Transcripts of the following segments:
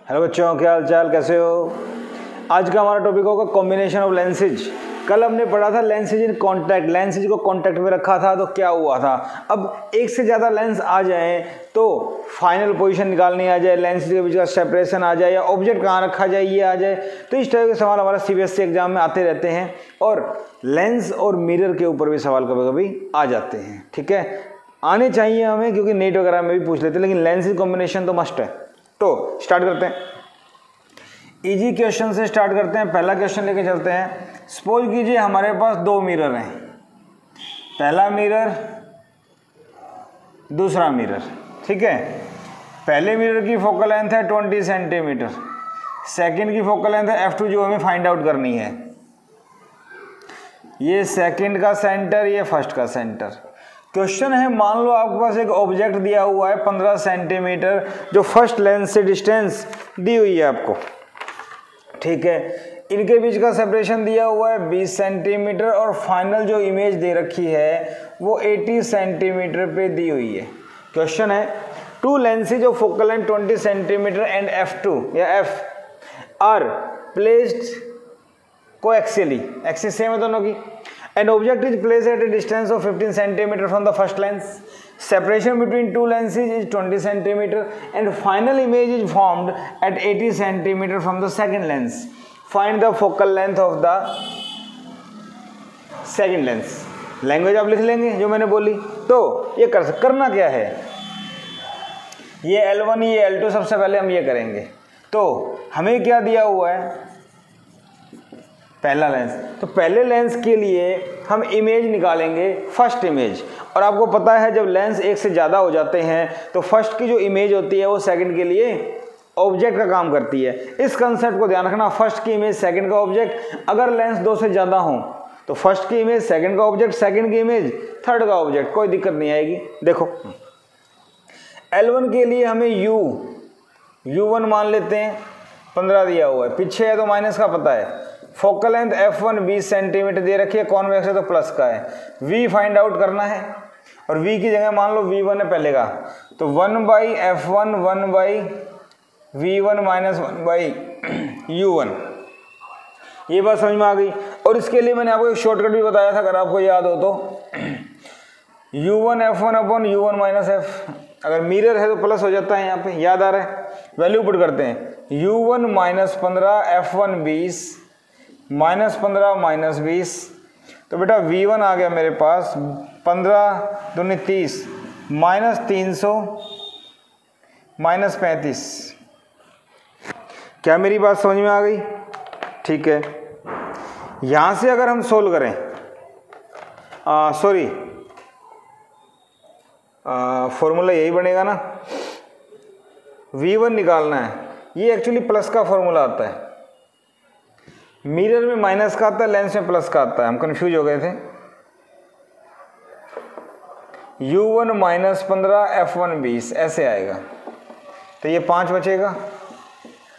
Hello बच्चों, क्या हाल चाल, कैसे हो। आज का हमारा टॉपिक होगा कॉम्बिनेशन ऑफ लेंसेज। कल हमने पढ़ा था लेंसेज इन कॉन्टैक्ट, लेंसेज को कॉन्टैक्ट में रखा था तो क्या हुआ था। अब एक से ज़्यादा लेंस आ जाए तो फाइनल पोजीशन निकालनी आ जाए, लेंसेज के बीच का सेपरेशन आ जाए या ऑब्जेक्ट कहाँ रखा जाए ये आ जाए। तो इस टाइप के सवाल हमारा सीबीएसई एग्जाम में आते रहते हैं और लेंस और मिरर के ऊपर भी सवाल कभी कभी आ जाते हैं। ठीक है, आने चाहिए हमें क्योंकि नेट वगैरह में भी पूछ लेते हैं, लेकिन लेंसेज कॉम्बिनेशन तो मस्ट है। तो स्टार्ट करते हैं, इजी क्वेश्चन से स्टार्ट करते हैं। पहला क्वेश्चन लेके चलते हैं। सपोज कीजिए हमारे पास दो मिरर हैं, पहला मिरर दूसरा मिरर। ठीक है, पहले मिरर की फोकल लेंथ है 20 सेंटीमीटर, सेकंड की फोकल लेंथ है f2 जो हमें फाइंड आउट करनी है। ये सेकंड का सेंटर, ये फर्स्ट का सेंटर। क्वेश्चन है, मान लो आपके पास एक ऑब्जेक्ट दिया हुआ है 15 सेंटीमीटर जो फर्स्ट लेंस से डिस्टेंस दी हुई है आपको। ठीक है, इनके बीच का सेपरेशन दिया हुआ है 20 सेंटीमीटर और फाइनल जो इमेज दे रखी है वो 80 सेंटीमीटर पे दी हुई है। क्वेश्चन है, two lenses of focal length 20 centimetre and f2 या f are placed coaxially, axis same है दोनों की, and object is placed at a distance of 15 centimetre from the first lens. Separation between two lenses is 20 centimeter and final image is formed at 80 centimeter from the second lens. Find the focal length of the second lens. Language आप लिख लेंगे जो मैंने बोली। तो ये करना क्या है, ये L1 ये L2 सबसे पहले हम ये करेंगे। तो हमें क्या दिया हुआ है, पहला लेंस। तो पहले लेंस के लिए हम इमेज निकालेंगे, फर्स्ट इमेज। और आपको पता है जब लेंस एक से ज़्यादा हो जाते हैं तो फर्स्ट की जो इमेज होती है वो सेकंड के लिए ऑब्जेक्ट का काम करती है। इस कंसेप्ट को ध्यान रखना, फर्स्ट की इमेज सेकंड का ऑब्जेक्ट। अगर लेंस दो से ज़्यादा हो तो फर्स्ट की इमेज सेकंड का ऑब्जेक्ट, सेकंड की इमेज थर्ड का ऑब्जेक्ट, कोई दिक्कत नहीं आएगी। देखो L1 के लिए हमें U1 मान लेते हैं, 15 दिया हुआ है, पीछे है तो माइनस का पता है। फोकल लेंथ f1 20 सेंटीमीटर दे रखी है, कॉन्वेक्स है तो प्लस का है। v फाइंड आउट करना है और v की जगह मान लो v1 है पहले का, तो 1/f1 1/v1 माइनस 1/u1। ये बात समझ में आ गई। और इसके लिए मैंने आपको एक शॉर्टकट भी बताया था, अगर आपको याद हो तो u1 f1 upon u1 minus f। अगर मिरर है तो प्लस हो जाता है, यहाँ पे याद आ रहा है। वैल्यू पुट करते हैं, u1 minus 15 f1 20 minus 15 minus 20। तो बेटा v1 आ गया मेरे पास 15 दूनी 30 माइनस 300 माइनस 35। क्या मेरी बात समझ में आ गई? ठीक है, यहाँ से अगर हम सोल्व करें, सॉरी फॉर्मूला यही बनेगा ना, v1 निकालना है। ये एक्चुअली प्लस का फॉर्मूला आता है, मिरर में माइनस का आता है, लेंस में प्लस का आता है, हम कंफ्यूज हो गए थे। u1 माइनस 15 f1 20 ऐसे आएगा, तो ये 5 बचेगा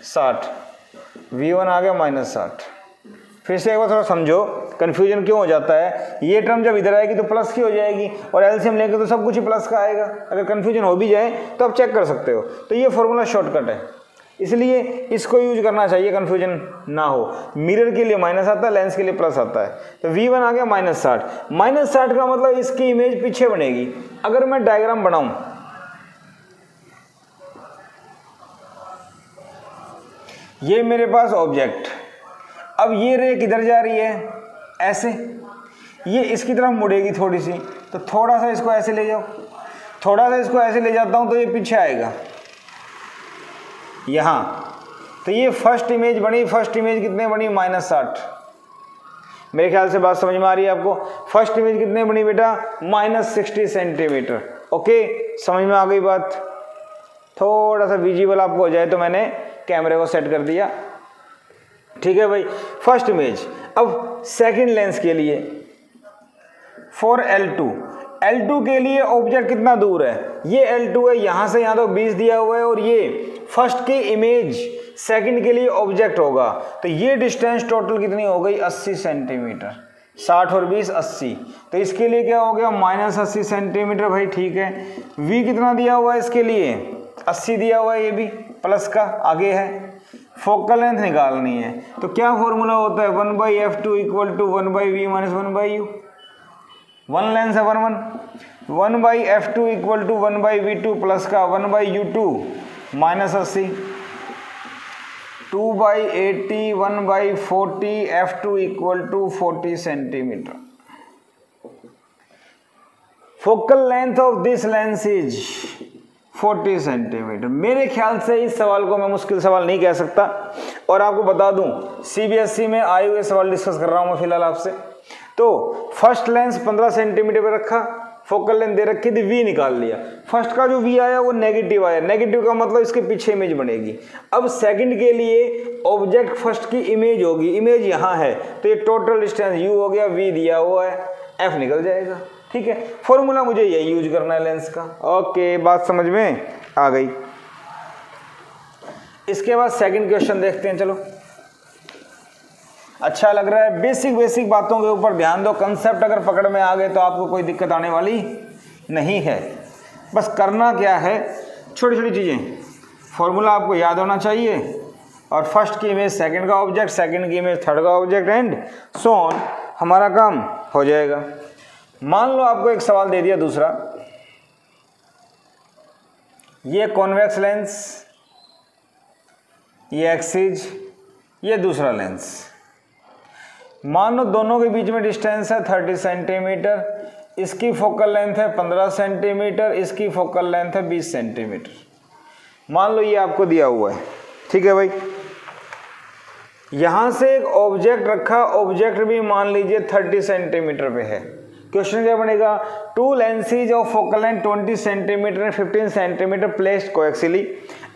60, v1 आ गया माइनस 60। फिर से एक बार थोड़ा समझो, कन्फ्यूजन क्यों हो जाता है। ये टर्म जब इधर आएगी तो प्लस की हो जाएगी और एलसीएम लेंगे तो सब कुछ ही प्लस का आएगा। अगर कन्फ्यूजन हो भी जाए तो आप चेक कर सकते हो। तो ये फॉर्मूला शॉर्टकट है, इसलिए इसको यूज करना चाहिए, कन्फ्यूजन ना हो। मिरर के लिए माइनस आता है, लेंस के लिए प्लस आता है। तो v1 आ गया माइनस 60, माइनस 60 का मतलब इसकी इमेज पीछे बनेगी। अगर मैं डायग्राम बनाऊं, ये मेरे पास ऑब्जेक्ट, अब ये रे किधर जा रही है, ऐसे, ये इसकी तरफ मुड़ेगी थोड़ी सी, तो थोड़ा सा इसको ऐसे ले जाओ, थोड़ा सा इसको ऐसे ले जाता हूं तो ये पीछे आएगा यहाँ। तो ये फर्स्ट इमेज बनी, फर्स्ट इमेज कितने बनी, माइनस 60। मेरे ख्याल से बात समझ में आ रही है आपको। फर्स्ट इमेज कितने बनी बेटा, माइनस 60 सेंटीमीटर। ओके, समझ में आ गई बात। थोड़ा सा विजिबल आपको हो जाए तो मैंने कैमरे को सेट कर दिया। ठीक है भाई, फर्स्ट इमेज। अब सेकंड लेंस के लिए फॉर L2 के लिए ऑब्जेक्ट कितना दूर है, ये L2 है, यहाँ से यहाँ तो 20 दिया हुआ है और ये फर्स्ट की इमेज सेकंड के लिए ऑब्जेक्ट होगा। तो ये डिस्टेंस टोटल कितनी हो गई, 80 सेंटीमीटर। 60 और 20 80, तो इसके लिए क्या हो गया, माइनस 80 सेंटीमीटर। भाई ठीक है, v कितना दिया हुआ है इसके लिए, 80 दिया हुआ है ये भी, प्लस का आगे है, फोकल लेंथ निकालनी है तो क्या फॉर्मूला होता है 1/f2 equal to 1/v minus 1/u। One lens है 1 1/f2 equal to 1/v2 plus का 1/u2 minus 80 2/80 1/40 f2 equal to 40 centimetre. Focal length of this lens is 40 centimetre. मेरे ख्याल से इस सवाल को मैं मुश्किल सवाल नहीं कह सकता और आपको बता दूं सीबीएसई में आए हुए सवाल डिस्कस कर रहा हूं मैं फिलहाल आपसे। तो फर्स्ट लेंस 15 सेंटीमीटर पे रखा, फोकल लेंथ दे रखी थी, वी निकाल लिया। फर्स्ट का जो वी आया वो नेगेटिव आया, नेगेटिव का मतलब इसके पीछे इमेज बनेगी। अब सेकंड के लिए ऑब्जेक्ट फर्स्ट की इमेज होगी, इमेज यहाँ है तो ये टोटल डिस्टेंस यू हो गया, वी दिया हुआ है, एफ निकल जाएगा। ठीक है, फॉर्मूला मुझे यही यूज करना है लेंस का। ओके, बात समझ में आ गई। इसके बाद सेकंड क्वेश्चन देखते हैं। चलो, अच्छा लग रहा है, बेसिक बातों के ऊपर ध्यान दो, कंसेप्ट अगर पकड़ में आ गए तो आपको कोई दिक्कत आने वाली नहीं है। बस करना क्या है, छोटी छोटी चीजें, फॉर्मूला आपको याद होना चाहिए और फर्स्ट की इमेज सेकंड का ऑब्जेक्ट, सेकंड की इमेज थर्ड का ऑब्जेक्ट एंड सो ऑन, हमारा काम हो जाएगा। मान लो आपको एक सवाल दे दिया दूसरा, ये कॉन्वेक्स लेंस, ये एक्सिस, ये दूसरा लेंस। मान लो दोनों के बीच में डिस्टेंस है 30 सेंटीमीटर, इसकी फोकल लेंथ है 15 सेंटीमीटर, इसकी फोकल लेंथ है 20 सेंटीमीटर। मान लो ये आपको दिया हुआ है, ठीक है भाई। यहां से एक ऑब्जेक्ट रखा, ऑब्जेक्ट भी मान लीजिए 30 सेंटीमीटर पे है। क्वेश्चन क्या बनेगा, two lenses of focal length 20 centimetre and 15 centimetre placed coaxially,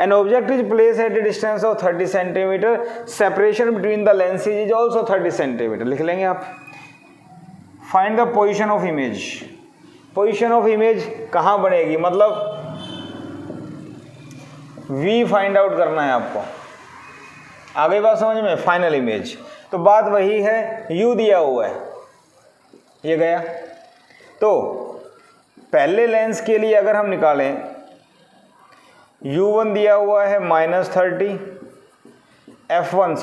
an object is placed at a distance of 30 centimetre, separation between the lenses is also 30 centimetre. लिख लेंगे आप। Find the position of image. Position of image कहां बनेगी, मतलब we find out करना है आपको। आ गई बात समझ में, फाइनल इमेज। तो बात वही है, यू दिया हुआ है, ये गया। तो पहले लेंस के लिए अगर हम निकालें, U1 दिया हुआ है -30, F1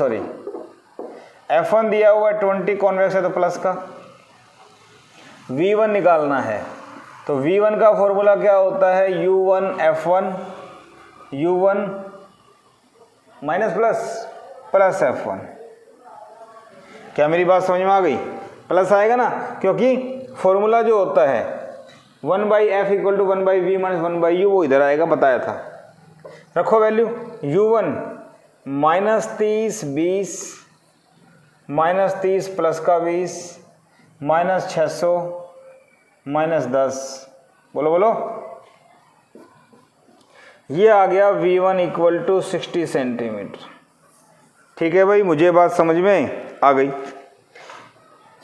दिया हुआ है 20, कॉन्वेक्स है तो प्लस का। V1 निकालना है तो V1 का फॉर्मूला क्या होता है, U1 F1, U1 minus plus F1। क्या मेरी बात समझ में आ गई? प्लस आएगा ना, क्योंकि फॉर्मूला जो होता है 1/f equal to 1/v minus 1/u वो इधर आएगा, बताया था। रखो वैल्यू, U1 -30 20 -30 प्लस का 20 -600 -10, बोलो ये आ गया V1 इक्वल टू 60 सेंटीमीटर। ठीक है भाई, मुझे बात समझ में आ गई।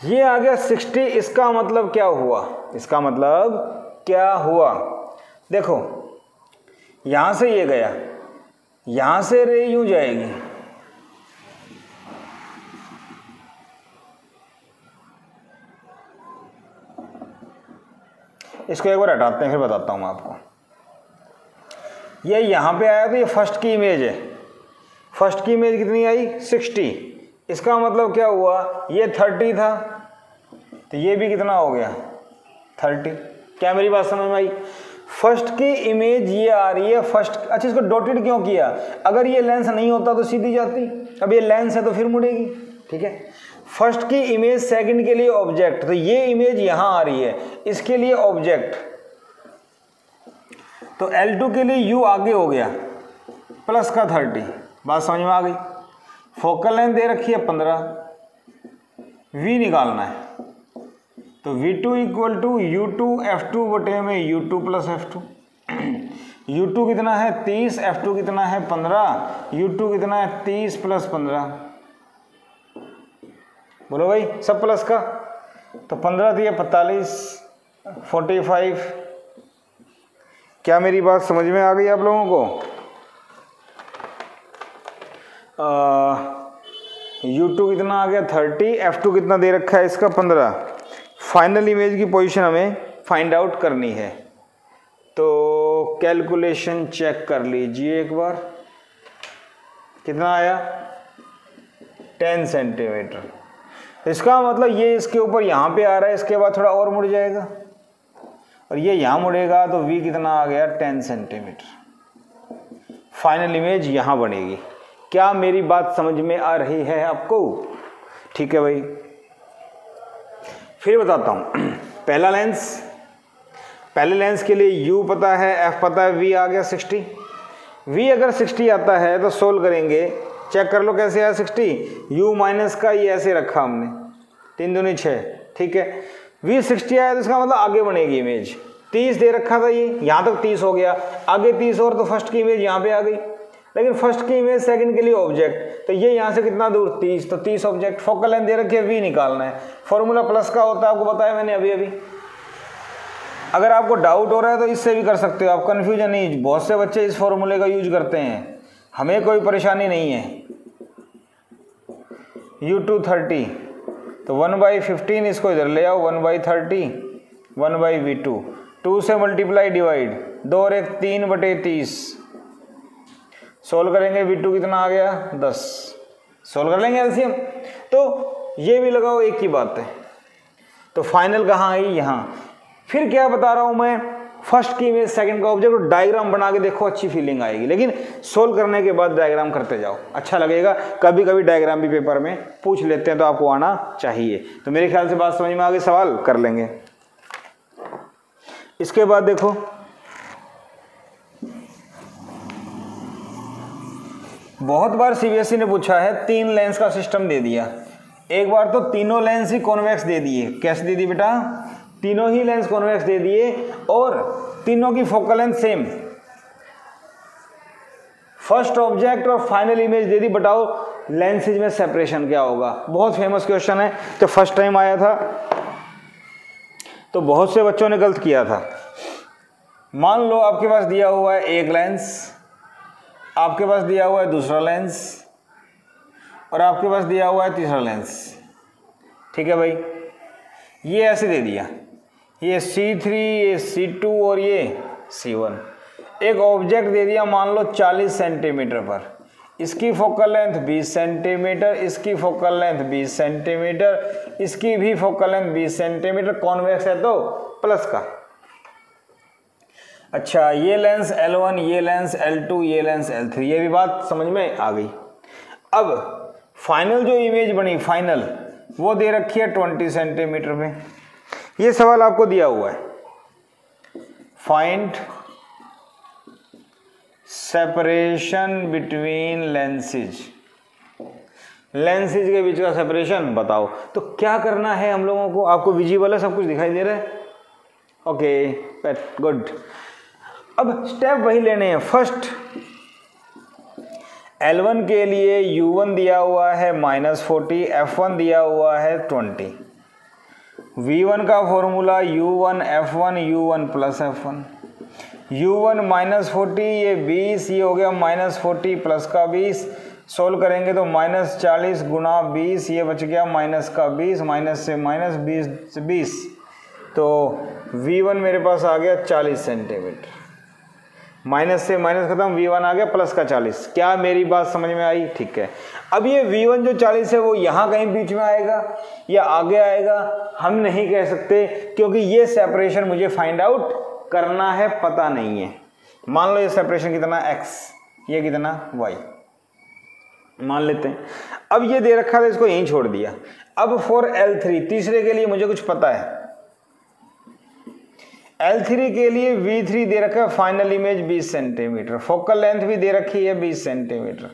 ये आ गया 60, इसका मतलब क्या हुआ, इसका मतलब क्या हुआ, देखो यहां से ये गया, यहां से रे यूं जाएगी, इसको एक बार हटाते हैं फिर बताता हूं मैं आपको। ये यहां पे आया तो ये फर्स्ट की इमेज है, फर्स्ट की इमेज कितनी आई 60, इसका मतलब क्या हुआ, ये 30 था तो ये भी कितना हो गया 30। क्या मेरी बात समझ में आई? फर्स्ट की इमेज ये आ रही है फर्स्ट। अच्छा, इसको डॉटेड क्यों किया, अगर ये लेंस नहीं होता तो सीधी जाती, अब ये लेंस है तो फिर मुड़ेगी। ठीक है, फर्स्ट की इमेज सेकंड के लिए ऑब्जेक्ट, तो ये इमेज यहां आ रही है, इसके लिए ऑब्जेक्ट, तो L2 के लिए U आगे हो गया प्लस का 30। बात समझ में आ गई? फोकल लेंथ दे रखी है 15, V निकालना है तो V2 equal to U2 F2 बटे में U2 प्लस F2। U2 कितना है 30, F2 कितना है 15, U2 कितना है 30 प्लस 15, बोलो भाई सब प्लस का, तो 15 दिए 45 45। क्या मेरी बात समझ में आ गई आप लोगों को? U2 कितना आ गया 30, F2 कितना दे रखा है इसका 15। फाइनल इमेज की पोजीशन हमें फाइंड आउट करनी है, तो कैलकुलेशन चेक कर लीजिए एक बार। कितना आया 10 सेंटीमीटर। इसका मतलब ये इसके ऊपर यहाँ पे आ रहा है, इसके बाद थोड़ा और मुड़ जाएगा और ये यहाँ मुड़ेगा तो v कितना आ गया 10 सेंटीमीटर। फाइनल इमेज यहाँ बनेगी। क्या मेरी बात समझ में आ रही है आपको? ठीक है भाई, फिर बताता हूँ। पहले लेंस के लिए u पता है, f पता है, v आ गया 60। v अगर 60 आता है तो सोल्व करेंगे, चेक कर लो कैसे आया 60। u माइनस का ये ऐसे रखा हमने, 3 दूनी 6, ठीक है। v 60 आया तो इसका मतलब आगे बनेगी इमेज। 30 दे रखा था, ये यहाँ तक 30 हो गया, आगे 30 और तो फर्स्ट की इमेज यहाँ पे आ गई। लेकिन फर्स्ट की इमेज सेकंड के लिए ऑब्जेक्ट, तो ये यहाँ से कितना दूर 30, तो 30 ऑब्जेक्ट। फोकल लेंथ दे रखी है, v निकालना है। फॉर्मूला प्लस का होता है, आपको बताया मैंने अभी। अगर आपको डाउट हो रहा है तो इससे भी कर सकते हो आप, कन्फ्यूजन नहीं। बहुत से बच्चे इस फॉर्मूले का यूज करते हैं, हमें कोई परेशानी नहीं है। u2 30, तो 1/15 इसको इधर ले आओ, 1/30, 1/v2, 2 से मल्टीप्लाई डिवाइड, 2 और 1 3/30। सोल्व करेंगे, v2 कितना आ गया 10। सोल्व कर लेंगे एलसीएम। तो ये भी लगाओ, एक ही बात है। तो फाइनल कहाँ आई? यहाँ। फिर क्या बता रहा हूँ मैं, फर्स्ट की इमेज सेकंड का ऑब्जेक्ट, और डायग्राम बना के देखो, अच्छी फीलिंग आएगी। लेकिन सोल्व करने के बाद डायग्राम करते जाओ, अच्छा लगेगा। कभी कभी डायग्राम भी पेपर में पूछ लेते हैं, तो आपको आना चाहिए। तो मेरे ख्याल से बात समझ में आ गई, सवाल कर लेंगे। इसके बाद देखो, बहुत बार सीबीएसई ने पूछा है, 3 लेंस का सिस्टम दे दिया। एक बार तो तीनों लेंस ही कॉन्वेक्स दे दिए। कैसे दे दी बेटा? तीनों ही लेंस कॉन्वेक्स दे दिए और तीनों की focal length same. First object और फाइनल इमेज दे दी। बताओ लेंसेज में सेपरेशन क्या होगा? बहुत फेमस क्वेश्चन है, तो फर्स्ट टाइम आया था तो बहुत से बच्चों ने गलत किया था। मान लो आपके पास दिया हुआ है एक लेंस, आपके पास दिया हुआ है दूसरा लेंस, और आपके पास दिया हुआ है तीसरा लेंस। ठीक है भाई, ये ऐसे दे दिया, ये C3, ये C2 और ये C1। एक ऑब्जेक्ट दे दिया मान लो 40 सेंटीमीटर पर, इसकी फोकल लेंथ 20 सेंटीमीटर, इसकी फोकल लेंथ 20 सेंटीमीटर, इसकी भी फोकल लेंथ 20 सेंटीमीटर। कॉन्वेक्स है तो प्लस का। अच्छा, ये लेंस L1, ये लेंस L2, ये लेंस L3, ये भी बात समझ में आ गई। अब फाइनल जो इमेज बनी, फाइनल वो दे रखी है 20 सेंटीमीटर में। ये सवाल आपको दिया हुआ है, find separation between lenses. Lenses के बीच का सेपरेशन बताओ। तो क्या करना है हम लोगों को? आपको विजिबल है, सब कुछ दिखाई दे रहा है? Okay, good. अब स्टेप वही लेने हैं। फर्स्ट, L1 के लिए U1 दिया हुआ है -40, F1 दिया हुआ है 20। V1 का formula U1 F1, U1 plus F1। U1 -40, ये 20, ये हो गया -40 प्लस का 20। सोल्व करेंगे तो -40 गुना 20, ये बच गया माइनस का 20, माइनस से माइनस 20 से 20, तो V1 मेरे पास आ गया 40 सेंटीमीटर। माइनस से माइनस खत्म, V1 आ गया प्लस का 40। क्या मेरी बात समझ में आई? ठीक है। अब ये V1 जो 40 है वो यहाँ कहीं बीच में आएगा या आगे आएगा, हम नहीं कह सकते, क्योंकि ये सेपरेशन मुझे फाइंड आउट करना है, पता नहीं है। मान लो ये सेपरेशन कितना x, ये कितना y, मान लेते हैं। अब ये दे रखा था, इसको यहीं छोड़ दिया। अब फॉर L3, तीसरे के लिए मुझे कुछ पता है। L3 के लिए V3 दे रखा है, final image 20 centimetre, focal length भी दे रखी है 20 सेंटीमीटर।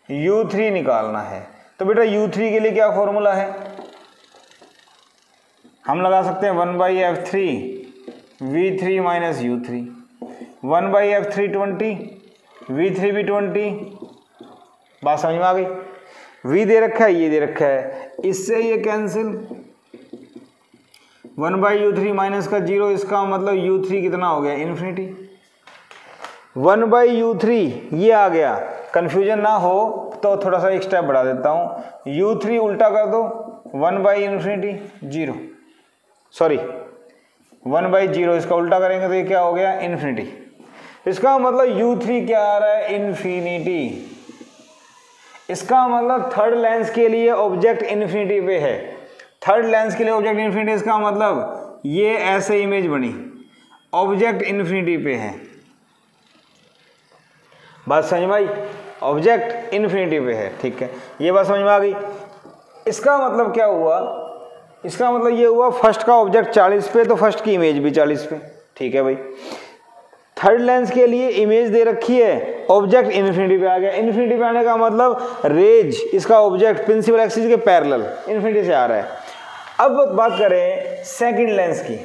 U3 निकालना है। तो बेटा U3 के लिए क्या फॉर्मूला है? हम लगा सकते हैं 1/F3 V3 minus U3, 1/F3 20, V3 भी 20। बात समझ में आ गई? V दे रखा है, ये दे रखा है, इससे ये कैंसिल। 1/U3 माइनस का 0, इसका मतलब U3 कितना हो गया? इन्फिनिटी। 1/U3 ये आ गया। कंफ्यूजन ना हो तो थोड़ा सा एक स्टेप बढ़ा देता हूँ। U3 उल्टा कर दो, 1/इन्फिनिटी 0, सॉरी 1/0, इसका उल्टा करेंगे तो ये क्या हो गया? इन्फिनिटी। इसका मतलब U3 क्या आ रहा है? इन्फिनिटी। इसका मतलब थर्ड लेंस के लिए ऑब्जेक्ट इन्फिनिटी पे है। थर्ड लेंस के लिए ऑब्जेक्ट इन्फिनिटी, इसका मतलब ये ऐसे इमेज बनी, ऑब्जेक्ट इन्फिनिटी पे है। बात समझ में आई? ऑब्जेक्ट इन्फिनिटी पे है, ठीक है, ये बात समझ में आ गई। इसका मतलब क्या हुआ? इसका मतलब ये हुआ फर्स्ट का ऑब्जेक्ट 40 पे तो फर्स्ट की इमेज भी 40 पे, ठीक है भाई। थर्ड लेंस के लिए इमेज दे रखी है, ऑब्जेक्ट इन्फिनिटी पे आ गया। इन्फिनिटी पे आने का मतलब रेज इसका ऑब्जेक्ट प्रिंसिपल एक्सिस के पैरेलल इन्फिनिटी से आ रहा है। अब बात करें सेकंड लेंस की।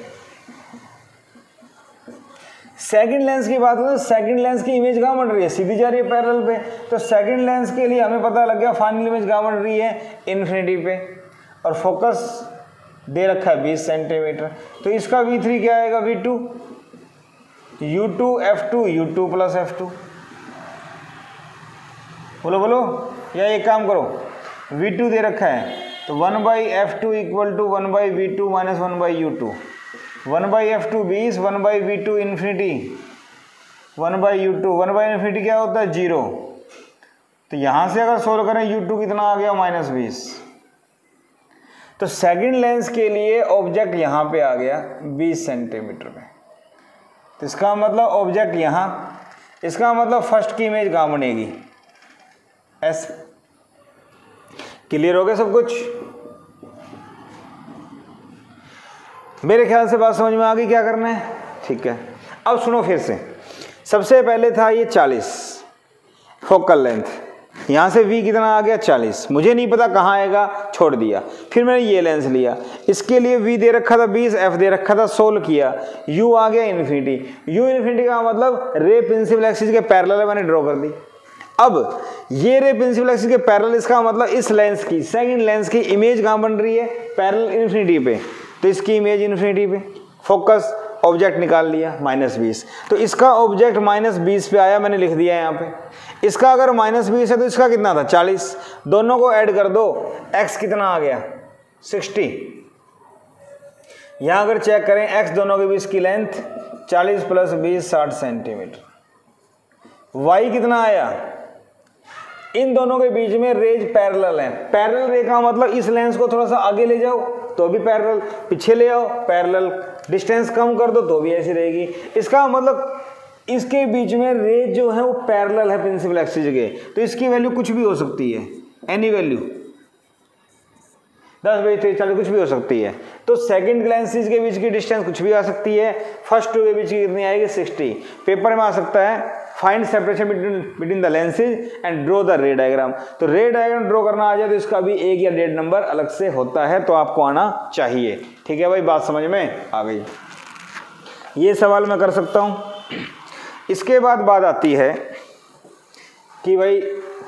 सेकंड लेंस की बात करें, सेकंड लेंस की इमेज कहाँ बन रही है? सीधी जा रही है पैरेलल पे। तो सेकंड लेंस के लिए हमें पता लग गया फाइनल इमेज कहाँ बन रही है? इन्फिनिटी पे, और फोकस दे रखा है 20 सेंटीमीटर। तो इसका V3 क्या आएगा? V2 U2 F2 U2 plus F2। बोलो बोलो, या एक काम करो, V2 दे रखा है तो 1/F2 equal to 1/V2 minus 1/U2। 1/F2 20, 1/V2 infinity, 1/U2। Infinity क्या होता है? 0। तो यहां से अगर सोल्व करें U2 कितना आ गया? -20। तो सेकंड लेंस के लिए ऑब्जेक्ट यहां पे आ गया 20 सेंटीमीटर पे। तो इसका मतलब ऑब्जेक्ट यहां, इसका मतलब फर्स्ट की इमेज कहां बनेगी? एस। क्लियर हो गया सब कुछ? मेरे ख्याल से बात समझ में आ गई क्या करना है, ठीक है। अब सुनो फिर से, सबसे पहले था ये 40 फोकल लेंथ, यहाँ से V कितना आ गया? 40। मुझे नहीं पता कहाँ आएगा, छोड़ दिया। फिर मैंने ये लेंस लिया, इसके लिए V दे रखा था 20, F दे रखा था, सोल्व किया, U आ गया इन्फिनिटी। U इन्फिनिटी का मतलब रे प्रिंसिपल एक्सिस के पैरेलल मैंने ड्रॉ कर दी। अब ये रे प्रिंसिपल एक्सिस के पैरेलल, इसका मतलब इस लेंस की, सेकंड लेंस की इमेज कहाँ बन रही है? पैरेलल इन्फिनिटी पे। तो इसकी इमेज इन्फिनिटी पे, फोकस ऑब्जेक्ट निकाल लिया -20। तो इसका ऑब्जेक्ट -20 पे आया, मैंने लिख दिया यहाँ पे। इसका अगर -20 है तो इसका कितना था? 40। दोनों को ऐड कर दो, x कितना आ गया? 60। यहां अगर चेक करें x दोनों के बीच की लेंथ 40 प्लस 20 60 सेंटीमीटर। y कितना आया? इन दोनों के बीच में रेज पैरेलल है। पैरेलल रे का मतलब इस लेंस को थोड़ा सा आगे ले जाओ तो भी पैरेलल, पीछे ले आओ पैरेलल, डिस्टेंस कम कर दो तो भी ऐसी रहेगी। इसका मतलब इसके बीच में रेज जो है वो पैरेलल है प्रिंसिपल एक्सिस के। तो इसकी वैल्यू कुछ भी हो सकती है, एनी वैल्यू, 10 20 30 40 कुछ भी हो सकती है। तो सेकंड लेंसेज के बीच की डिस्टेंस कुछ भी आ सकती है। फर्स्ट टू के बीच की कितनी आएगी? 60। पेपर में आ सकता है find separation between the lenses and draw the रे डायग्राम। तो रे डायग्राम ड्रॉ करना आ जाए तो इसका भी 1 या 1.5 नंबर अलग से होता है, तो आपको आना चाहिए, ठीक है भाई। बात समझ में आ गई? ये सवाल मैं कर सकता हूं। इसके बाद बात आती है कि भाई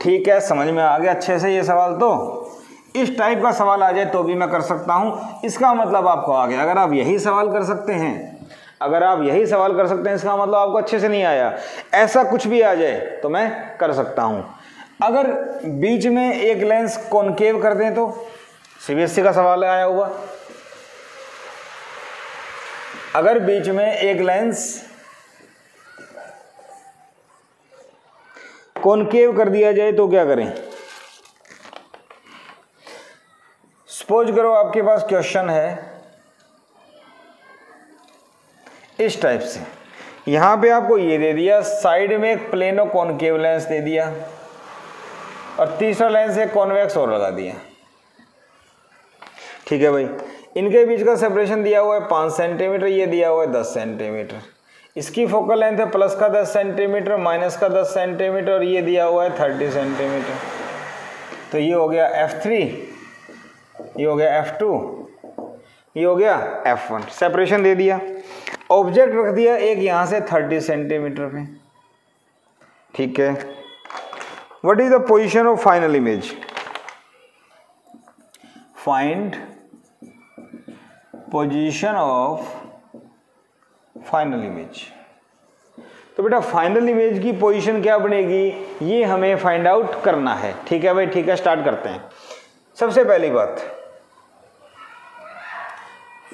ठीक है, समझ में आ गया अच्छे से ये सवाल, तो इस टाइप का सवाल आ जाए तो भी मैं कर सकता हूं। इसका मतलब आपको आ गया। अगर आप यही सवाल कर सकते हैं, अगर आप यही सवाल कर सकते हैं, इसका मतलब आपको अच्छे से नहीं आया। ऐसा कुछ भी आ जाए तो मैं कर सकता हूं। अगर बीच में एक लेंस कॉनकेव कर दें तो, सीबीएसई का सवाल आया हुआ, अगर बीच में एक लेंस कॉनकेव कर दिया जाए तो क्या करें? सपोज करो आपके पास क्वेश्चन है इस टाइप से, यहां पे आपको ये दे दिया, साइड में एक प्लेनो कॉनकेव लेंस दे दिया और तीसरा लेंस एक कॉन्वेक्स और लगा दिया, ठीक है भाई। इनके बीच का सेपरेशन दिया हुआ है 5 सेंटीमीटर, ये दिया हुआ है 10 सेंटीमीटर। इसकी फोकल लेंथ है प्लस का 10 सेंटीमीटर, माइनस का 10 सेंटीमीटर, और ये दिया हुआ है 30 सेंटीमीटर। तो ये हो गया F3, ये हो गया F2, ये हो गया F1। सेपरेशन दे दिया, ऑब्जेक्ट रख दिया एक यहां से 30 सेंटीमीटर पे, ठीक है। What is the position of final image? Find position of final image. तो बेटा फाइनल इमेज की पोजीशन क्या बनेगी, ये हमें फाइंड आउट करना है, ठीक है भाई। ठीक है, स्टार्ट करते हैं। सबसे पहली बात,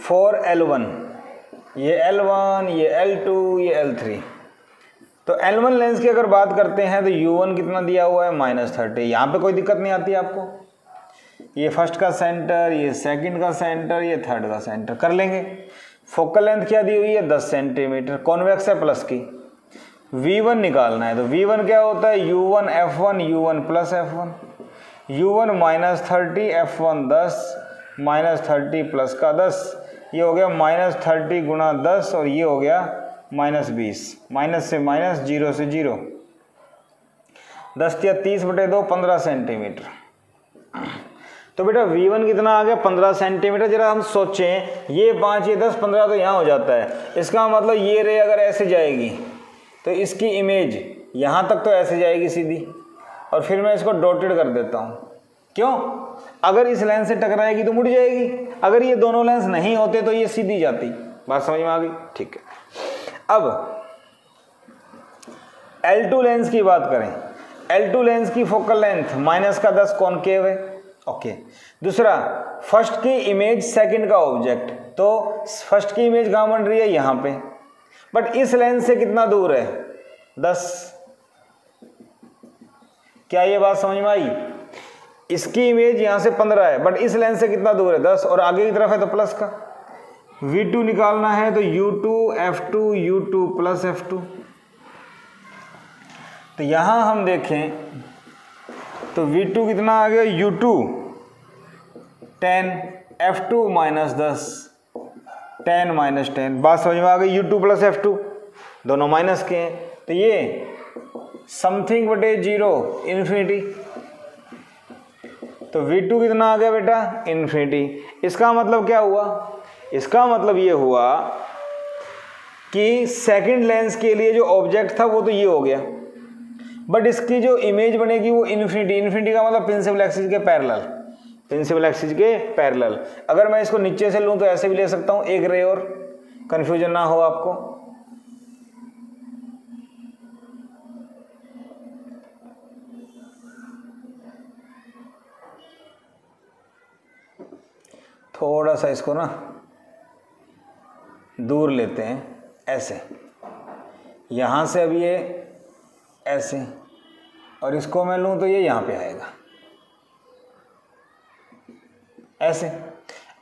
फॉर L1, ये L1, ये L2, ये L3, तो L1 लेंस की अगर बात करते हैं तो U1 कितना दिया हुआ है -30। यहाँ पे कोई दिक्कत नहीं आती आपको, ये फर्स्ट का सेंटर, ये सेकंड का सेंटर, ये थर्ड का सेंटर कर लेंगे। फोकल लेंथ क्या दी हुई है 10 सेंटीमीटर, कॉन्वेक्स है प्लस की। V1 निकालना है तो V1 क्या होता है U1 F1 U1 plus F1, U1 -30 F1 10 -30 plus का 10, ये हो गया -30 गुणा 10 और ये हो गया -20, माइनस से माइनस, 0 से 0, 10 या 30/2 15 सेंटीमीटर। तो बेटा V1 कितना आ गया 15 सेंटीमीटर। जरा हम सोचें, ये 5 ये 10 15 तो यहाँ हो जाता है, इसका मतलब ये रे अगर ऐसे जाएगी तो इसकी इमेज यहाँ तक तो ऐसे जाएगी सीधी, और फिर मैं इसको डॉटेड कर देता हूँ। क्यों? अगर इस लेंस से टकराएगी तो मुड़ जाएगी, अगर ये दोनों लेंस नहीं होते तो ये सीधी जाती। बात समझ में आ गई? ठीक है। अब L2 लेंस की बात करें, L2 लेंस की फोकल लेंथ -10 कॉनकेव है। ओके। दूसरा, फर्स्ट की इमेज सेकंड का ऑब्जेक्ट, तो फर्स्ट की इमेज कहाँ बन रही है यहाँ पे, बट इस लेंस से कितना दूर है 10। क्या ये बात समझ में आई? इसकी इमेज यहाँ से 15 है, बट इस लेंस से कितना दूर है 10, और आगे की तरफ है तो प्लस का। V2 निकालना है तो U2 F2 U2 plus F2। तो यहां हम देखें तो V2 कितना आ गया U2 10 F2 -10 10 -10। बात समझ में आ गई? U2 प्लस F2 दोनों माइनस के हैं, तो ये समथिंग बटे 0 इन्फिनिटी। तो V2 कितना आ गया बेटा इन्फिनिटी। इसका मतलब क्या हुआ? इसका मतलब ये हुआ कि सेकंड लेंस के लिए जो ऑब्जेक्ट था वो तो ये हो गया, बट इसकी जो इमेज बनेगी वो इन्फिनिटी। इन्फिनिटी का मतलब प्रिंसिपल एक्सिस के पैरेलल, प्रिंसिपल एक्सिस के पैरेलल। अगर मैं इसको नीचे से लूं तो ऐसे भी ले सकता हूं, एक रे और, कंफ्यूजन ना हो आपको। थोड़ा सा इसको ना दूर लेते हैं, ऐसे, यहाँ से अब ये ऐसे, और इसको मैं लूँ तो ये यहाँ पे आएगा ऐसे।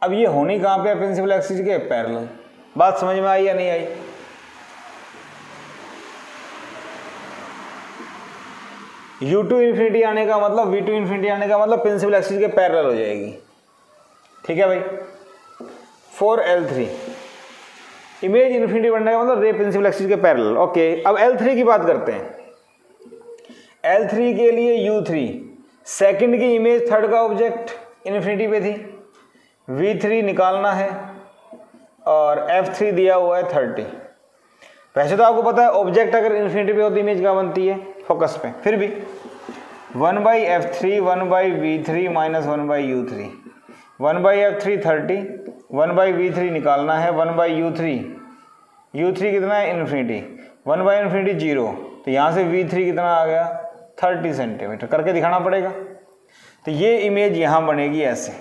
अब ये होनी कहाँ पे है? प्रिंसिपल एक्सिस के पैरेलल। बात समझ में आई या नहीं आई? U2 इन्फिनिटी आने का मतलब, V2 इन्फिनिटी आने का मतलब प्रिंसिपल एक्सिस के पैरेलल हो जाएगी। ठीक है भाई। 4L3 इमेज इन्फिनिटी बनने का मतलब रे प्रिंसिपल एक्सिस के पैरेलल। ओके। अब L3 की बात करते हैं। L3 के लिए U3 सेकंड की इमेज थर्ड का ऑब्जेक्ट इन्फिनिटी पे थी, V3 निकालना है, और F3 दिया हुआ है 30। वैसे तो आपको पता है ऑब्जेक्ट अगर इन्फिनिटी पे होती इमेज क्या बनती है फोकस पे, फिर भी 1/F3 1/V3 - 1/U3, 1/F3 30, 1/V3 निकालना है, 1/U3, U3 कितना है इन्फिनिटी, 1/इन्फिनिटी 0, तो यहाँ से V3 कितना आ गया 30 सेंटीमीटर, करके दिखाना पड़ेगा। तो ये इमेज यहाँ बनेगी ऐसे,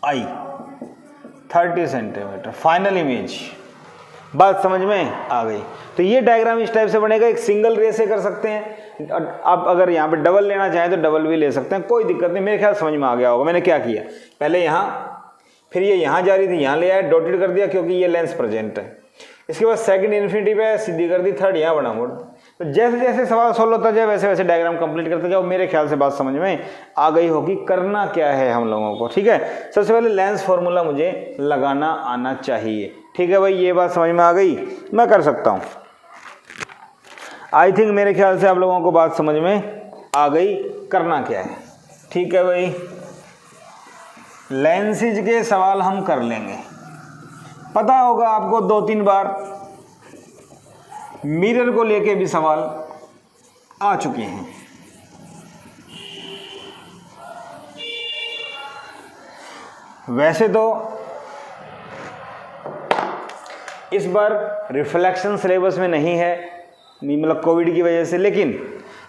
आई 30 सेंटीमीटर फाइनल इमेज। बात समझ में आ गई? तो ये डायग्राम इस टाइप से बनेगा। एक सिंगल रे से कर सकते हैं, आप अगर यहाँ पे डबल लेना चाहें तो डबल भी ले सकते हैं, कोई दिक्कत नहीं। मेरे ख्याल समझ में आ गया होगा मैंने क्या किया। पहले यहाँ, फिर ये यहाँ जा रही थी, यहाँ ले आया, डॉटेड कर दिया क्योंकि ये लेंस प्रेजेंट है। इसके बाद सेकंड इन्फिनिटी पे सीधी कर दी, थर्ड यहाँ बना मोड़। तो जैसे जैसे सवाल सोल्व होता जाए वैसे वैसे डायग्राम कंप्लीट करते जाओ। मेरे ख्याल से बात समझ में आ गई होगी। करना क्या है हम लोगों को, ठीक है? सबसे पहले लेंस फॉर्मूला मुझे लगाना आना चाहिए। ठीक है भाई, ये बात समझ में आ गई? मैं कर सकता हूँ। आई थिंक मेरे ख्याल से आप लोगों को बात समझ में आ गई। करना क्या है? ठीक है भाई, लेंसेज के सवाल हम कर लेंगे। पता होगा आपको 2-3 बार मिरर को लेके भी सवाल आ चुके हैं। वैसे तो इस बार रिफ्लेक्शन सिलेबस में नहीं है, मतलब कोविड की वजह से, लेकिन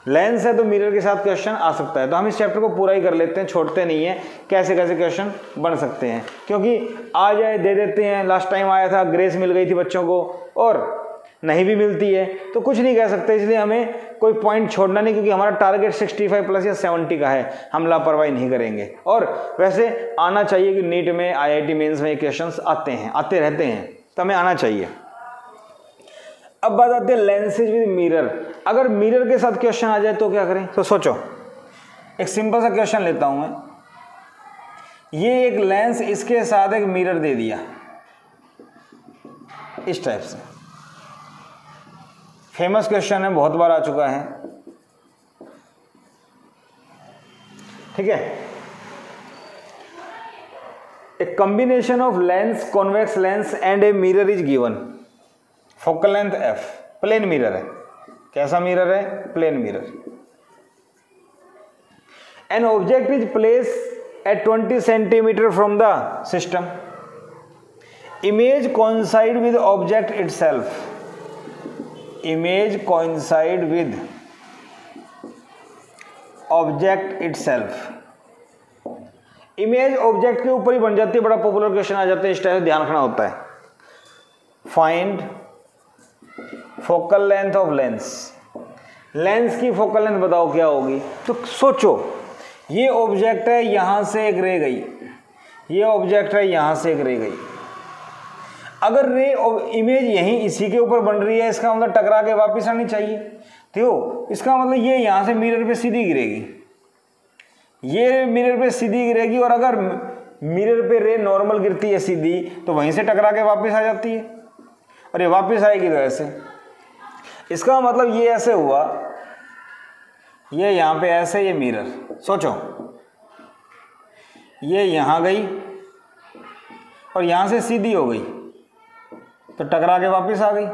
लेंस है तो मिरर के साथ क्वेश्चन आ सकता है। तो हम इस चैप्टर को पूरा ही कर लेते हैं, छोड़ते नहीं है। कैसे कैसे क्वेश्चन बन सकते हैं, क्योंकि आ जाए दे देते हैं। लास्ट टाइम आया था, ग्रेस मिल गई थी बच्चों को, और नहीं भी मिलती है तो कुछ नहीं कह सकते, इसलिए हमें कोई पॉइंट छोड़ना नहीं, क्योंकि हमारा टारगेट 65 प्लस या 70 का है, हम लापरवाही नहीं करेंगे। और वैसे आना चाहिए कि नीट में, IIT मेंस में क्वेश्चंस आते हैं, आते रहते हैं, तो हमें आना चाहिए। अब बात आती है लेंसेज विद मिरर। अगर मिरर के साथ क्वेश्चन आ जाए तो क्या करें? तो सोचो, एक सिंपल सा क्वेश्चन लेता हूं मैं। ये एक लेंस, इसके साथ एक मिरर दे दिया इस टाइप से। फेमस क्वेश्चन है, बहुत बार आ चुका है, ठीक है। A combination of lens, convex lens and a mirror is given. Focal length f, plane mirror है। कैसा मिरर है? Plane mirror. An object is place at 20 centimetre from the system. Image coincide with object itself. Image coincide with object itself. Image object के ऊपर ही बन जाती है, बड़ा popular question आ जाता है इस टाइप, ध्यान रखना होता है। Find focal length of lens. Lens की फोकल लेंथ बताओ क्या होगी? तो सोचो, ये ऑब्जेक्ट है, यहां से एक रे गई, ये ऑब्जेक्ट है, यहां से एक रे गई। अगर रे इमेज यहीं इसी के ऊपर बन रही है, इसका मतलब टकरा के वापस आनी चाहिए, तो इसका मतलब ये यहां से मिरर पे सीधी गिरेगी, ये मिरर पे सीधी गिरेगी, और अगर मिरर पे रे नॉर्मल गिरती है सीधी, तो वहीं से टकरा के वापस आ जाती है, और ये वापस आएगी तो ऐसे। इसका मतलब ये ऐसे हुआ, ये यहां पे ऐसे, ये मिरर, सोचो ये यहां गई और यहां से सीधी हो गई, तो टकरा के वापस आ गई।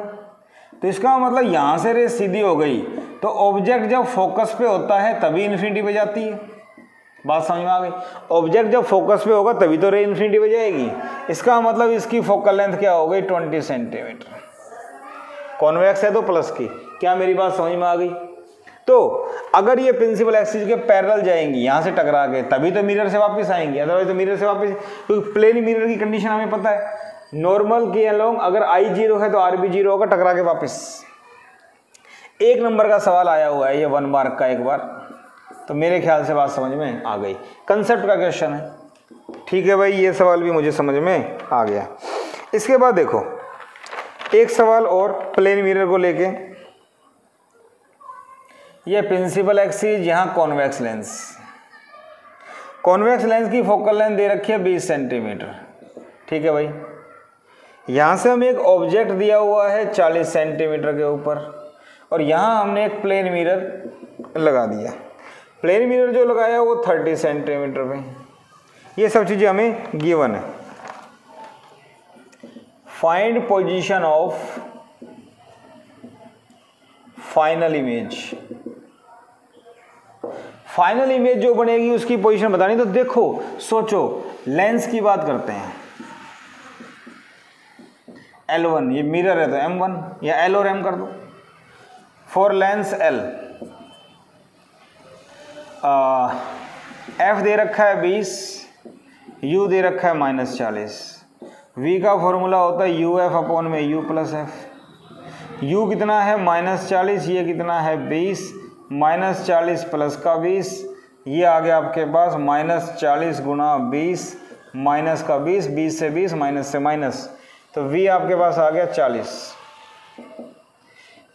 तो इसका मतलब यहां से रे सीधी हो गई, तो ऑब्जेक्ट जब फोकस पे होता है तभी इन्फिनिटी पे जाती है। बात समझ में आ गई? ऑब्जेक्ट जब फोकस पे होगा तभी तो रे इन्फिनिटी पे जाएगी। इसका मतलब इसकी फोकल लेंथ क्या हो गई? 20 सेंटीमीटर। कॉन्वेक्स है तो प्लस की। क्या मेरी बात समझ में आ गई? तो अगर ये प्रिंसिपल एक्सिस के पैरेलल जाएंगी यहां से टकरा के, तभी तो मिरर से वापस आएंगी, अदरवाइज तो मिरर से वापस, क्योंकि प्लेन मिरर की कंडीशन हमें पता है, नॉर्मल के अलोंग अगर I 0 है तो R भी 0 होगा, टकरा के वापस। 1 नंबर का सवाल आया हुआ है ये 1 मार्क का एक बार, तो मेरे ख्याल से बात समझ में आ गई। कंसेप्ट का क्वेश्चन है, ठीक है भाई, ये सवाल भी मुझे समझ में आ गया। इसके बाद देखो एक सवाल और प्लेन मिरर को लेके, ये प्रिंसिपल एक्सिस, यहाँ कॉन्वेक्स लेंस। कॉन्वेक्स लेंस की फोकल लेंथ दे रखी है 20 सेंटीमीटर, ठीक है भाई। यहाँ से हमें एक ऑब्जेक्ट दिया हुआ है 40 सेंटीमीटर के ऊपर, और यहाँ हमने एक प्लेन मिरर लगा दिया। प्लेन मिरर जो लगाया वो 30 सेंटीमीटर पे। ये सब चीज़ें हमें गिवन है। Find position of final image. Final image जो बनेगी उसकी पोजीशन बतानी। तो देखो सोचो, लेंस की बात करते हैं, L1, ये मिरर है तो M1 या L और M कर दो। फॉर लेंस L F दे रखा है 20, U दे रखा है -40। V का फॉर्मूला होता है UF अपॉन में U प्लस F। U कितना है? -40, ये कितना है? 20, -40 प्लस का 20, ये आ गया आपके पास -40 गुणा 20 माइनस का 20, 20 से 20 माइनस से माइनस, तो V आपके पास आ गया 40।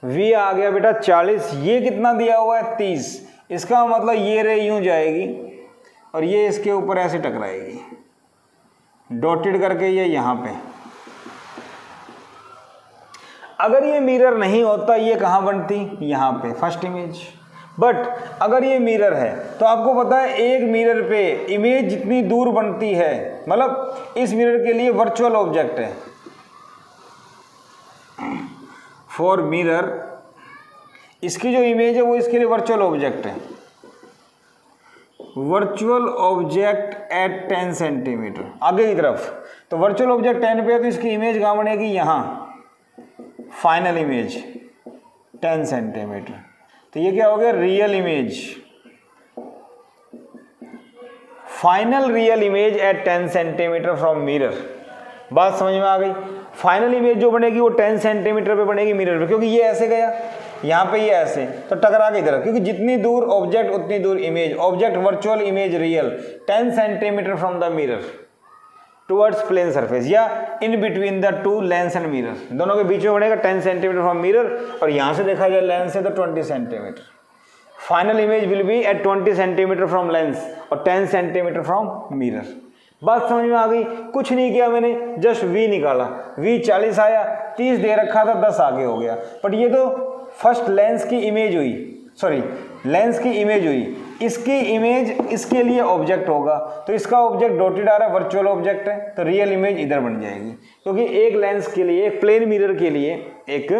V आ गया बेटा 40। ये कितना दिया हुआ है? 30। इसका मतलब ये रे यूं जाएगी और ये इसके ऊपर ऐसे टकराएगी, डॉटेड करके ये यहाँ पे। अगर ये मिरर नहीं होता ये कहाँ बनती? यहाँ पे, फर्स्ट इमेज। बट अगर ये मिरर है तो आपको पता है एक मिरर पे इमेज जितनी दूर बनती है, मतलब इस मिरर के लिए वर्चुअल ऑब्जेक्ट है। फॉर मिरर इसकी जो इमेज है वो इसके लिए वर्चुअल ऑब्जेक्ट है। वर्चुअल ऑब्जेक्ट एट 10 सेंटीमीटर आगे की तरफ, तो वर्चुअल ऑब्जेक्ट 10 पे है तो इसकी इमेज कहाँ बनेगी? यहाँ। फाइनल इमेज 10 सेंटीमीटर, तो ये क्या हो गया? Real image. Final real image at 10 centimetre from mirror. बात समझ में आ गई? फाइनल इमेज जो बनेगी वो 10 सेंटीमीटर पे बनेगी मिरर पे, क्योंकि ये ऐसे गया, यहाँ पे ये ऐसे, तो टकरा के इधर, क्योंकि जितनी दूर ऑब्जेक्ट उतनी दूर image, object virtual image real 10 centimetre from the mirror towards plane surface या in between the two lens and mirror, दोनों के बीच में बनेगा 10 सेंटीमीटर फ्रॉम मिरर, और यहाँ से देखा जाए लेंस से तो 20 centimetre. Final image will be at 20 centimetre from lens और 10 सेंटीमीटर फ्रॉम मिरर। बात समझ में आ गई? कुछ नहीं किया मैंने, जस्ट v निकाला, v 40 आया, 30 दे रखा था, 10 आगे हो गया, बट ये तो फर्स्ट लेंस की इमेज हुई, सॉरी लेंस की इमेज हुई, इसकी इमेज इसके लिए ऑब्जेक्ट होगा, तो इसका ऑब्जेक्ट डॉटेड आ रहा है, वर्चुअल ऑब्जेक्ट है, तो रियल इमेज इधर बन जाएगी, क्योंकि एक लेंस के लिए, एक प्लेन मिरर के लिए, एक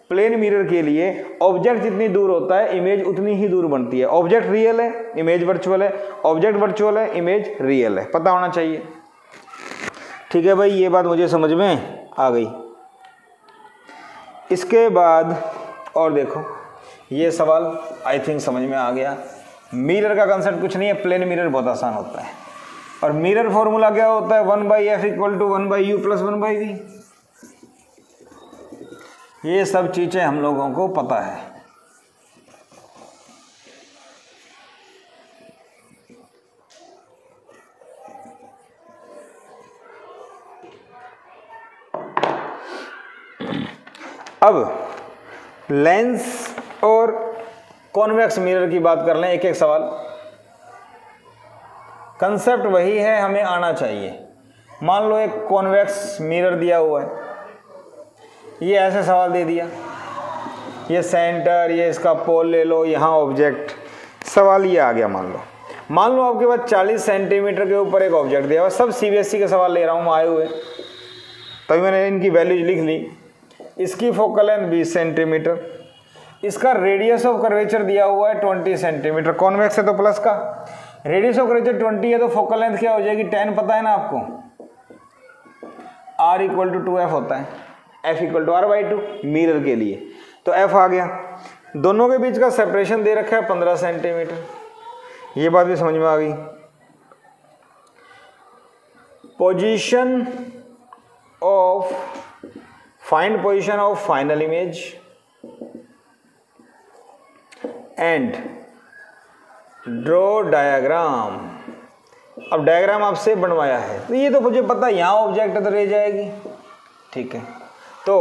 प्लेन मिरर के लिए ऑब्जेक्ट जितनी दूर होता है इमेज उतनी ही दूर बनती है। ऑब्जेक्ट रियल है, इमेज वर्चुअल है, ऑब्जेक्ट वर्चुअल है, इमेज रियल है, पता होना चाहिए। ठीक है भाई, ये बात मुझे समझ में आ गई। इसके बाद और देखो, ये सवाल आई थिंक समझ में आ गया। मिरर का कंसेप्ट कुछ नहीं है, प्लेन मिरर बहुत आसान होता है, और मिरर फॉर्मूला क्या होता है, 1/f = 1/u + 1/v। ये सब चीज़ें हम लोगों को पता है। अब लेंस और कॉन्वेक्स मिरर की बात कर लें, एक एक सवाल। कंसेप्ट वही है, हमें आना चाहिए। मान लो एक कॉन्वेक्स मिरर दिया हुआ है, ये ऐसे सवाल दे दिया, ये सेंटर, ये इसका पोल ले लो, यहाँ ऑब्जेक्ट, सवाल ये आ गया। मान लो आपके पास 40 सेंटीमीटर के ऊपर एक ऑब्जेक्ट दिया हुआ, सब CBSE के सवाल ले रहा हूँ आए हुए, तभी मैंने इनकी वैल्यूज लिख ली। इसकी फोकल लेंथ 20 सेंटीमीटर, इसका रेडियस ऑफ कर्वेचर दिया हुआ है 20 सेंटीमीटर, कॉन्वेक्स है तो प्लस का, रेडियस ऑफ कर्वेचर 20 है तो फोकल लेंथ क्या हो जाएगी, 10 पता है ना आपको, R = 2f होता है, F = R/2 मिरर के लिए, तो F आ गया। दोनों के बीच का सेपरेशन दे रखा है 15 सेंटीमीटर, ये बात भी समझ में आ गई। Position of, find position of final image and draw diagram. अब डायग्राम आपसे बनवाया है, तो ये तो मुझे पता है, यहाँ ऑब्जेक्ट तो रह जाएगी, ठीक है। तो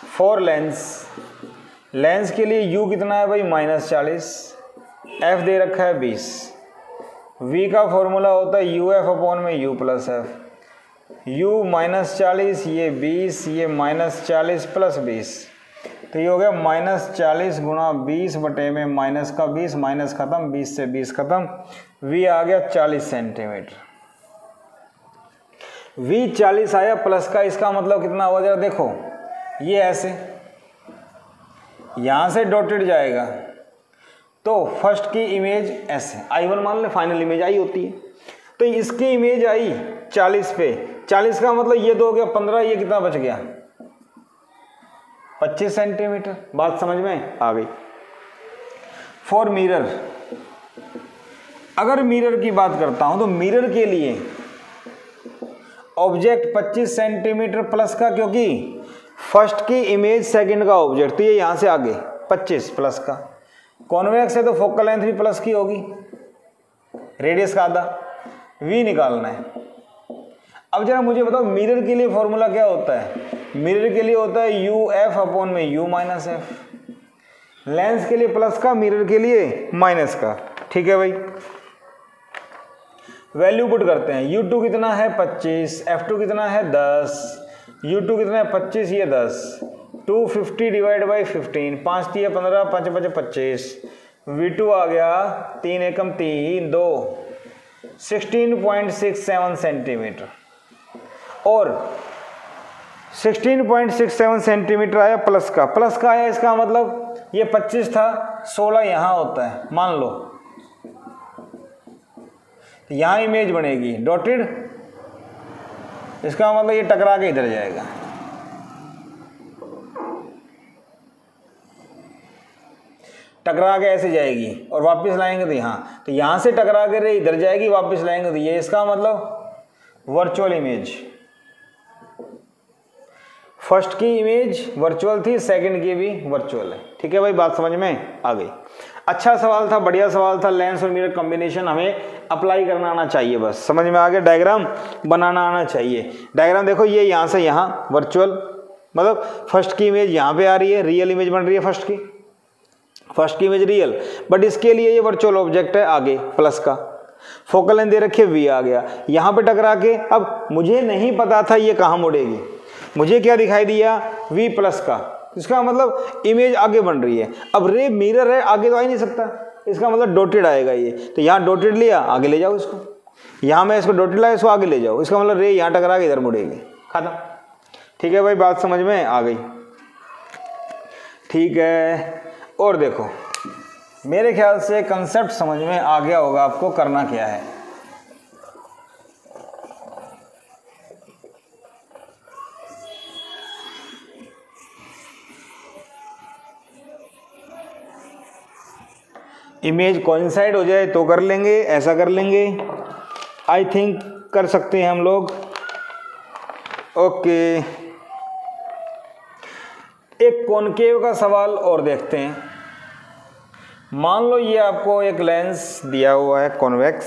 फॉर लेंस के लिए u कितना है भाई, -40, f दे रखा है 20, v का फॉर्मूला होता है UF/u + f, u -40, ये 20, ये -40 + 20, तो ये हो गया -40 × 20 बटे में माइनस का 20, माइनस खत्म, 20 से 20 खत्म, v आ गया 40 सेंटीमीटर। v 40 आया प्लस का, इसका मतलब कितना हुआ जरा देखो, ये ऐसे यहाँ से डॉटेड जाएगा, तो फर्स्ट की इमेज ऐसे I1 मान ले, फाइनल इमेज आई होती है, तो इसकी इमेज आई 40 पे, 40 का मतलब ये तो हो गया 15, ये कितना बच गया 25 सेंटीमीटर। बात समझ में आ गई। फॉर मिरर, अगर मिरर की बात करता हूं तो मिरर के लिए ऑब्जेक्ट 25 सेंटीमीटर प्लस का, क्योंकि फर्स्ट की इमेज सेकंड का ऑब्जेक्ट, तो ये यहां से आगे 25 प्लस का। कॉन्वेक्स है तो फोकल लेंथ भी प्लस की होगी, रेडियस का आधा, v निकालना है। अब जरा मुझे बताओ मिरर के लिए फॉर्मूला क्या होता है, मिरर के लिए होता है UF/u - f, लेंस के लिए प्लस का, मिरर के लिए माइनस का, ठीक है भाई। वैल्यू पुट करते हैं, U2 कितना है 25, F2 कितना है 10, U2 कितना है 25, ये 10, 250 / 15, 5 × 3 = 15, 5 × 5 = 25, V2 आ गया 3 एकम 3 2, 16.67 सेंटीमीटर, और 16.67 सेंटीमीटर आया प्लस का आया, इसका मतलब ये 25 था, 16 यहाँ होता है मान लो, यहाँ इमेज बनेगी डॉटेड, इसका मतलब ये टकरा के इधर जाएगा, टकरा के ऐसे जाएगी और वापस लाएंगे तो यहाँ, तो यहाँ से टकरा के इधर जाएगी, वापस लाएंगे तो ये, इसका मतलब वर्चुअल इमेज। फर्स्ट की इमेज वर्चुअल थी, सेकंड की भी वर्चुअल है। ठीक है भाई, बात समझ में आ गई। अच्छा सवाल था, बढ़िया सवाल था। लेंस और मिरर कॉम्बिनेशन हमें अप्लाई करना आना चाहिए, बस समझ में आ गया। डायग्राम बनाना आना चाहिए। डायग्राम देखो, ये यहाँ से यहाँ वर्चुअल, मतलब फर्स्ट की इमेज यहाँ पे आ रही है, रियल इमेज बन रही है फर्स्ट की इमेज रियल, बट इसके लिए ये वर्चुअल ऑब्जेक्ट है आगे प्लस का। फोकल लेंथ दे रखी है v आ गया, यहाँ पे टकरा के, अब मुझे नहीं पता था ये कहाँ मुड़ेगी, मुझे क्या दिखाई दिया v प्लस का, इसका मतलब इमेज आगे बन रही है। अब रे मिरर है, आगे तो आ ही नहीं सकता, इसका मतलब डॉटेड आएगा ये, तो यहाँ डॉटेड लिया, आगे ले जाओ इसको, यहाँ मैं इसको डॉटेड लाया, इसको आगे ले जाओ, इसका मतलब रे यहाँ टकरा के इधर मुड़ेगी, खत्म। ठीक है भाई, बात समझ में आ गई। ठीक है, और देखो मेरे ख्याल से कंसेप्ट समझ में आ गया होगा आपको करना क्या है। इमेज कोइंसाइड हो जाए तो कर लेंगे, ऐसा कर लेंगे, आई थिंक कर सकते हैं हम लोग। ओके, एक कॉनकेव का सवाल और देखते हैं। मान लो ये आपको एक लेंस दिया हुआ है कॉन्वेक्स,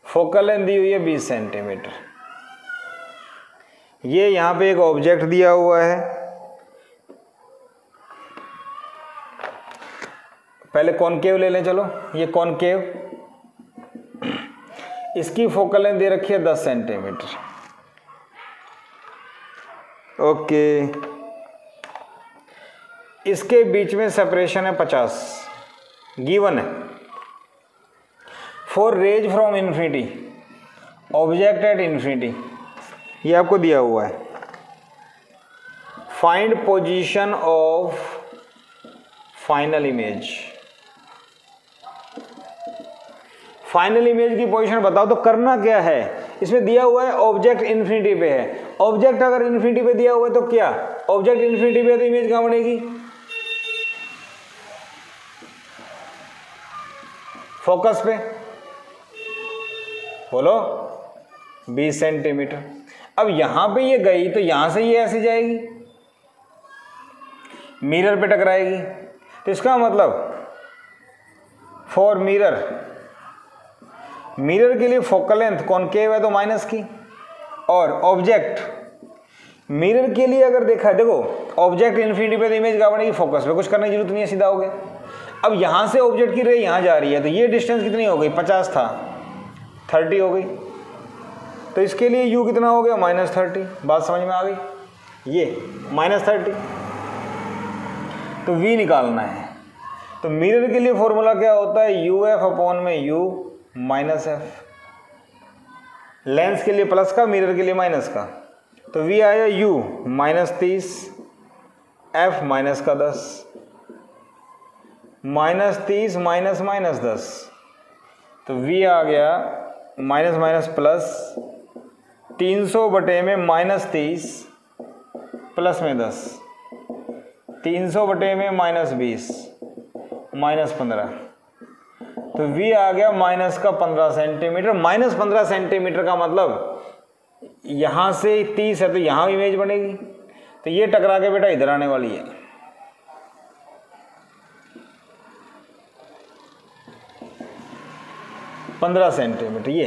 फोकल लेंथ दी हुई है 20 सेंटीमीटर, ये यहाँ पे एक ऑब्जेक्ट दिया हुआ है, पहले कॉनकेव ले लें, चलो ये कॉनकेव, इसकी फोकल लेंथ दे रखी है 10 सेंटीमीटर। ओके, इसके बीच में सेपरेशन है 50, गिवन है। For rays from infinity, object at infinity, ये आपको दिया हुआ है। Find position of final image, final image की पोजीशन बताओ। तो करना क्या है, इसमें दिया हुआ है ऑब्जेक्ट इन्फिनिटी पे है, ऑब्जेक्ट अगर इन्फिनिटी पे दिया हुआ है तो क्या, ऑब्जेक्ट इन्फिनिटी पे है तो इमेज कहां बनेगी, फोकस पे, बोलो 20 सेंटीमीटर। अब यहां पे ये गई तो यहां से ये ऐसे जाएगी, मिरर पे टकराएगी, तो इसका मतलब फॉर मिरर, मिरर के लिए फोकल लेंथ कॉनकेव है तो माइनस की, और ऑब्जेक्ट मिरर के लिए अगर देखा, देखो ऑब्जेक्ट इन्फिनिटी पे तो इमेज कहां बनेगी, फोकस पे, कुछ करने की जरूरत नहीं है, सीधा हो गया। अब यहां से ऑब्जेक्ट की रे यहां जा रही है, तो ये डिस्टेंस कितनी हो गई, 50 था, 30 हो गई, तो इसके लिए u कितना हो गया, -30। बात समझ में आ गई, ये -30, तो v निकालना है। तो मिरर के लिए फॉर्मूला क्या होता है, uf अपॉन में u माइनस एफ, लेंस के लिए प्लस का, मिरर के लिए माइनस का, तो v आया u -30, f माइनस का 10, -30 माइनस -10, तो v आ गया माइनस माइनस प्लस 300 बटे में -30 प्लस में 10, 300 बटे में -20 -15, तो v आ गया माइनस का 15 सेंटीमीटर। -15 सेंटीमीटर का मतलब यहां से 30 है तो यहां इमेज बनेगी, तो ये टकरा के बेटा इधर आने वाली है, $15 सेंटीमीटर ये,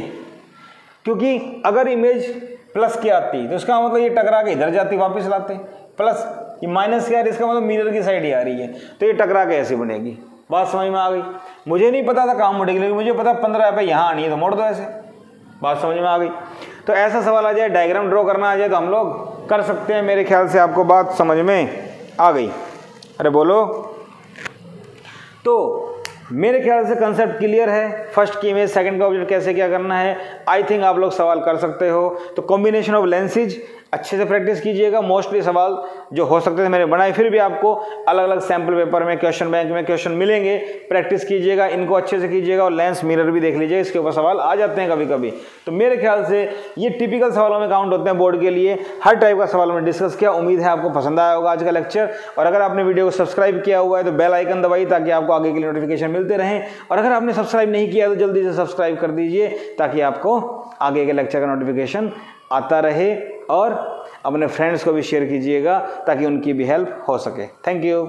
क्योंकि अगर इमेज प्लस की आती तो इसका मतलब ये टकरा के इधर जाती, वापस लाते, प्लस ये माइनस क्या है, इसका मतलब मिरर की साइड ही आ रही है, तो ये टकरा के ऐसे बनेगी। बात समझ में आ गई, मुझे नहीं पता था कहाँ मुड़ेगी, लेकिन मुझे पता 15 पे यहाँ आनी है तो मोड़ दो ऐसे, बात समझ में आ गई। तो ऐसा सवाल आ जाए, डायग्राम ड्रॉ करना आ जाए तो हम लोग कर सकते हैं। मेरे ख्याल से आपको बात समझ में आ गई, अरे बोलो। तो मेरे ख्याल से कंसेप्ट क्लियर है, फर्स्ट की इमेज सेकंड का ऑब्जेक्ट कैसे क्या करना है, आई थिंक आप लोग सवाल कर सकते हो। तो कॉम्बिनेशन ऑफ लेंसेज अच्छे से प्रैक्टिस कीजिएगा। मोस्टली सवाल जो हो सकते थे मैंने बनाए, फिर भी आपको अलग अलग सैम्पल पेपर में, क्वेश्चन बैंक में क्वेश्चन मिलेंगे, प्रैक्टिस कीजिएगा, इनको अच्छे से कीजिएगा, और लेंस मिरर भी देख लीजिएगा, इसके ऊपर सवाल आ जाते हैं कभी कभी। तो मेरे ख्याल से ये टिपिकल सवालों में काउंट होते हैं बोर्ड के लिए। हर टाइप का सवाल मैंने डिस्कस किया, उम्मीद है आपको पसंद आया होगा आज का लेक्चर। और अगर आपने वीडियो को सब्सक्राइब किया हुआ है तो बेल आइकन दबाइए ताकि आपको आगे के लिए नोटिफिकेशन मिलते रहें, और अगर आपने सब्सक्राइब नहीं किया तो जल्दी से सब्सक्राइब कर दीजिए ताकि आपको आगे के लेक्चर का नोटिफिकेशन आता रहे। और अपने फ्रेंड्स को भी शेयर कीजिएगा ताकि उनकी भी हेल्प हो सके। Thank you.